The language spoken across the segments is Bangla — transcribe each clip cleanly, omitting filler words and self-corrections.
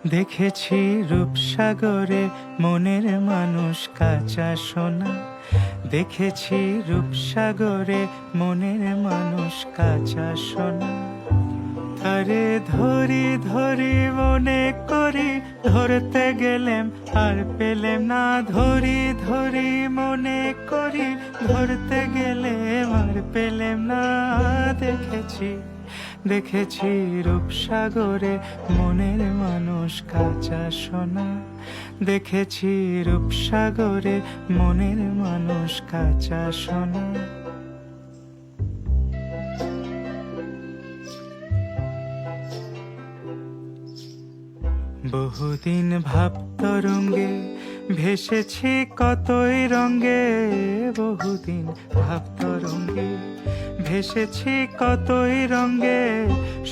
দেখেছি রূপসাগরে মনের মানুষ কাঁচা সোনা। দেখেছি রূপসাগরে মনের মানুষ কাঁচা সোনা। তারে ধরি ধরি মনে করি, ধরতে গেলেম আর পেলেম না। ধরি ধরি মনে করি, ধরতে গেলেম আর পেলেম না। দেখেছি দেখেছি রূপসাগরে মনের মানুষ কাঁচা সোনা। দেখেছি রূপসাগরে মনের মানুষ কাঁচা সোনা। বহুদিন ভাব তরঙ্গে ভেসেছি কতই রঙ্গে। বহুদিন ভাব তরঙ্গে ভেসেছি কতই রঙ্গে।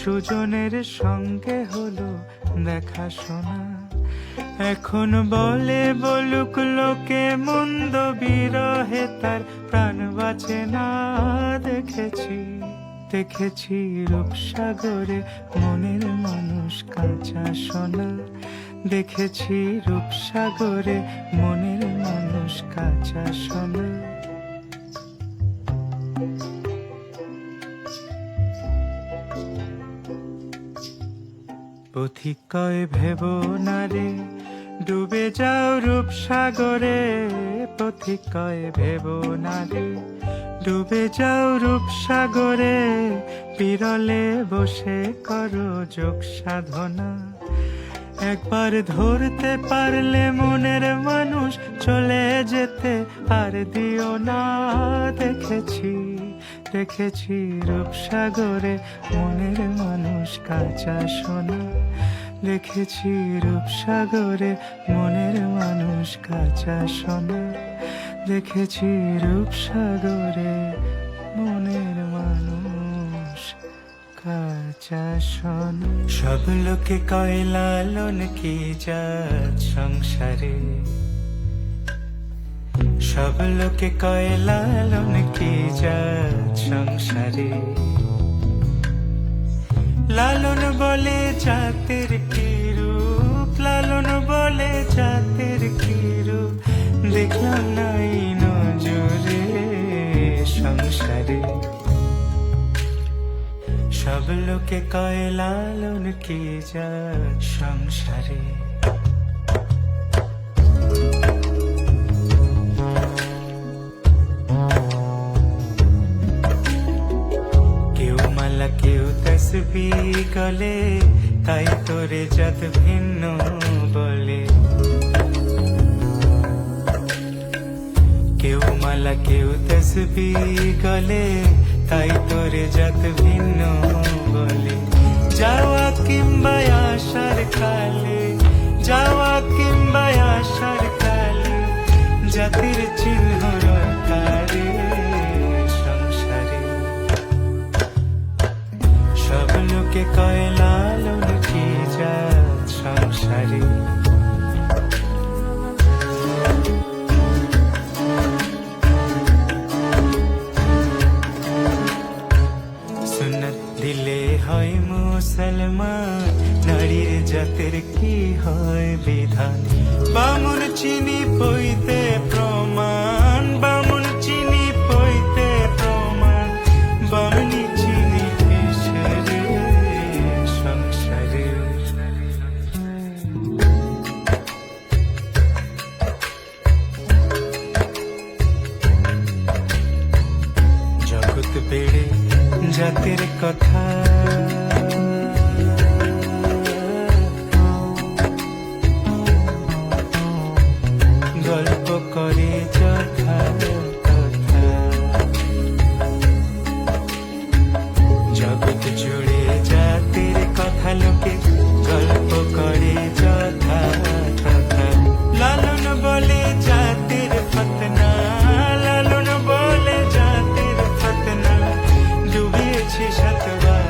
সুজনের সঙ্গে হলো দেখা শোনা। এখন বলে বলুক লোকে মন্দ, বিরহে তার প্রাণ বাঁচে না। দেখেছি দেখেছি রূপসাগরে মনের মানুষ কাঁচা সোনা। দেখেছি রূপসাগরে মনের মানুষ কাঁচা সোনা। পথিক কয় ভেব না রে, ডুবে যাও রূপসাগরে। পথিক কয় ভেব না রে, ডুবে যাও রূপসাগরে। বিরলে বসে করো যোগ সাধনা। একবার ধরতে পারলে মনের মানুষ, চলে যেতে আর দিও না। দেখেছি দেখেছি রূপসাগরে মনের মানুষ কাঁচা সোনা। দেখেছি রূপসাগরে মনের মানুষ কাঁচা সোনা। দেখেছি রূপসাগরে মনের মানুষ কাঁচা সোনা। সব লোকে কয় লালন কি জাত সংসারে। সব লোকে কয় লালন কি জাত সংসারে। লালন বলে জাতের কি রূপ, লালন বলে জাতের কি রূপ। দেখলাম নাই নজরে সংসারে। সব লোকে কয় লালন কি জাত সংসারে। কেউ মালা কেউ তসবিহ গলে, তাই তোরে জাত ভিন্ন বলে। কেউ মালা কেউ তসবিহ গলে, তাই তোরে জাত ভিন্ন বলে। যাওয়া কিংবা আসার কালে, যাওয়া কিংবা আসার কালে, জাতির চিহ্ন রটারে সংসারে। সব লোকে কয় লালন কি জাত সংসারে। দিলে হয় মুসলমান, নারীর জাতের কি হয় বিধান। বামুন চিনি পইতে প্রমাণ, বামুন চিনি পইতে প্রমাণ। বামনি চিনি পেশরে সংসারে। জগৎ বেড়ে জাতের কথা, গল্প করে যথা কথা। জগৎ জুড়ে জাতের কথা লোকে গল্প করে যথা কথা। লালন বলে জাতের ফতনা, লালন বলে জাতের ফতনা। ডুবেছি শতবার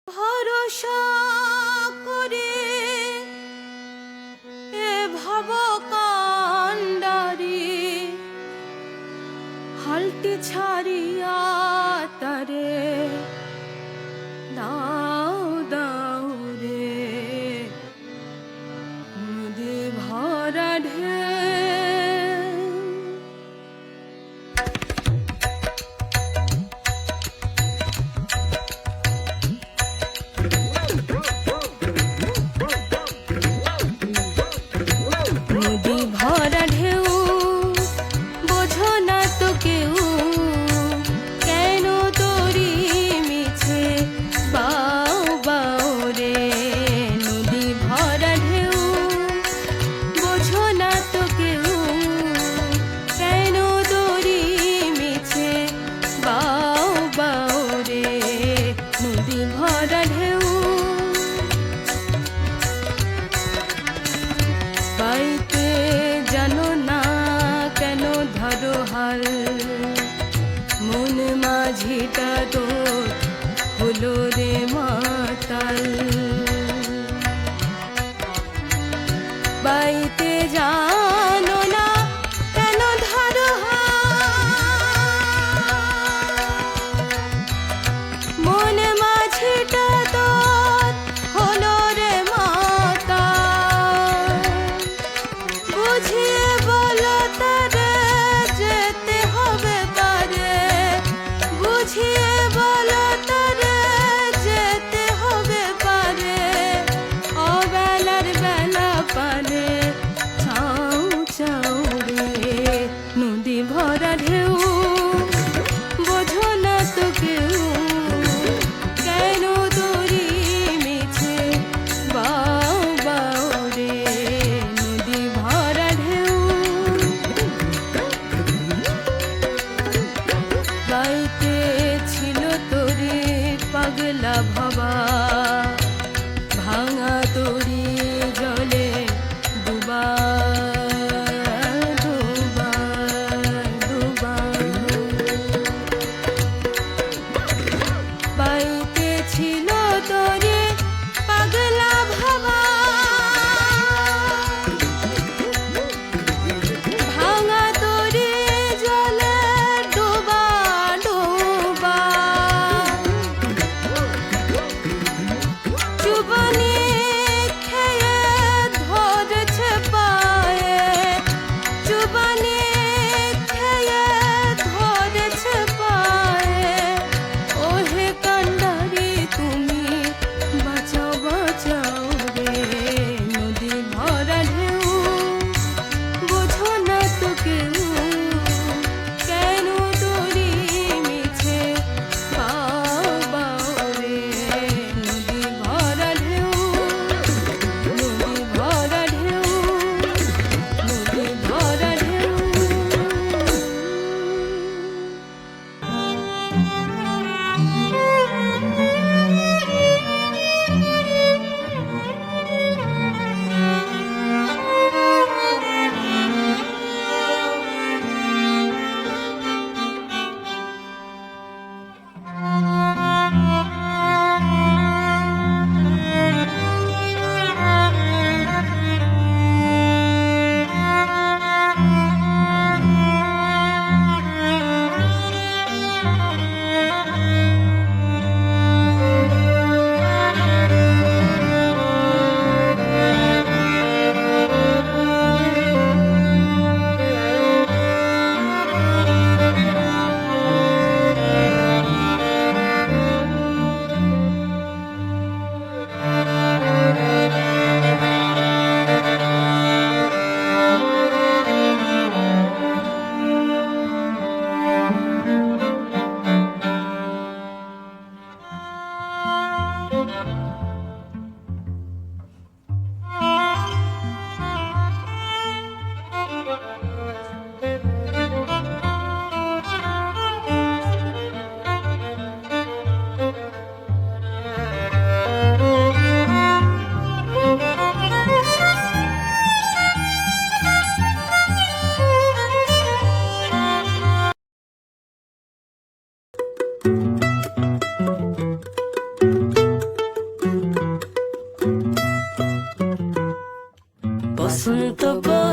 ভরসা করে এ ভব কান্ডারি হালটি ছাড়িয়া তারে দাও দাও রে নদী ভরা ঢেউ নদী ভরা ঢেউ বোঝো না তো কেউ কেন তোরি মিছে বাও বাও রে নদী ভরা ঢেউ বোঝো না তো কেউ কেন তোরি মিছে বাও বাও রে নদী ভরা ঢেউ পাইতে জানো না কেন ধরো হাল মন মাঝিটা তোর হলো রে মাতাল পাইতে জানো না কেন ধরো মন মাঝিটা তোর হলো রে মাতাল বুঝিয়ে বলো তারে যেতে হবে পারে বুঝিয়ে বলো তারে যেতে হবে পারে অবেলার বেলা পারে চাও চাও রে নদী ভরা ঢেউ বোঝো না তো কেউ কেন তোরি মিছে বাও বাও রে নদী ভরা ঢেউ গাইতে ছিল তোরে পাগলা ভবা ভাঙা তোরি জলে ডুবা ডুবা ডুবা পাইতে ছিল তোরে পাগলা ভাবা ভাঙা তোরে জলে ডোবা ডোবা চুবনি খেয়ে ধরেছে পায়ে চুবনি খেয়ে ধরেছে পায়ে ওহে কান্ডারি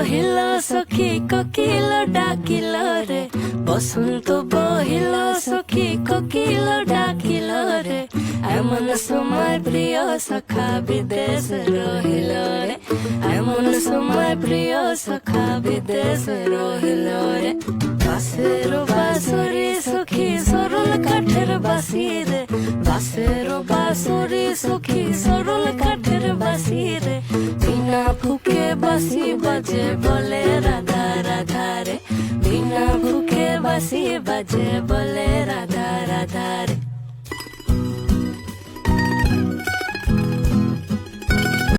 বহিল সখী কোকিল ডাকিল রে, বসন্ত বহিল সখী কোকিল ডাকিল রে, এমন সময় প্রিয় সখা বিদেশ রহিল রে, এমন সময় প্রিয় সখা বিদেশ রহিল রে। বাঁশের বাঁশরি সখী সরল কাঠের বাঁশি রে, বাঁশের বাঁশরি সখী সরল কাঠের বাঁশি রে, বিনা ফুকে বাঁশি বাজে বলে রাধা রাধা রে, বিনা ফুকে বাঁশি বাজে বলে রাধা রাধা রে।